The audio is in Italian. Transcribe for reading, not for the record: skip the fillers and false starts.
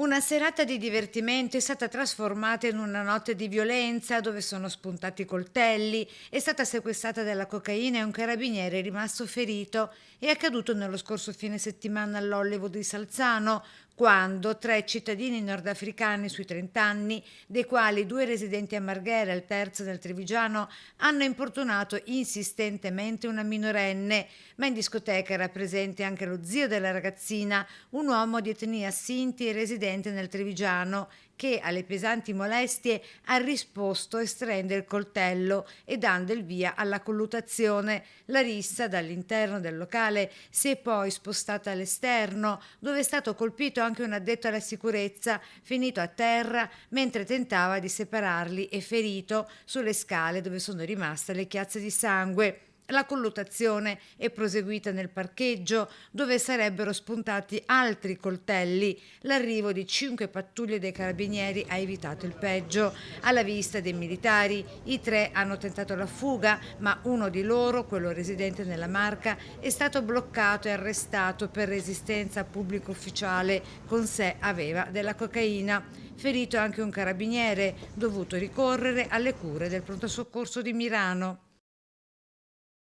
Una serata di divertimento è stata trasformata in una notte di violenza dove sono spuntati coltelli, è stata sequestrata della cocaina e un carabiniere è rimasto ferito. È accaduto nello scorso fine settimana all'Hollywood di Salzano, quando tre cittadini nordafricani sui 30 anni, dei quali due residenti a Marghera e il terzo nel Trevigiano, hanno importunato insistentemente una minorenne, ma in discoteca era presente anche lo zio della ragazzina, un uomo di etnia Sinti e residente nel Trevigiano, che alle pesanti molestie ha risposto estraendo il coltello e dando il via alla colluttazione. La rissa dall'interno del locale si è poi spostata all'esterno, dove è stato colpito anche un addetto alla sicurezza, finito a terra mentre tentava di separarli e ferito sulle scale dove sono rimaste le chiazze di sangue. La colluttazione è proseguita nel parcheggio, dove sarebbero spuntati altri coltelli. L'arrivo di 5 pattuglie dei carabinieri ha evitato il peggio. Alla vista dei militari, i tre hanno tentato la fuga, ma uno di loro, quello residente nella Marca, è stato bloccato e arrestato per resistenza a pubblico ufficiale. Con sé aveva della cocaina. Ferito anche un carabiniere, dovuto ricorrere alle cure del pronto soccorso di Milano.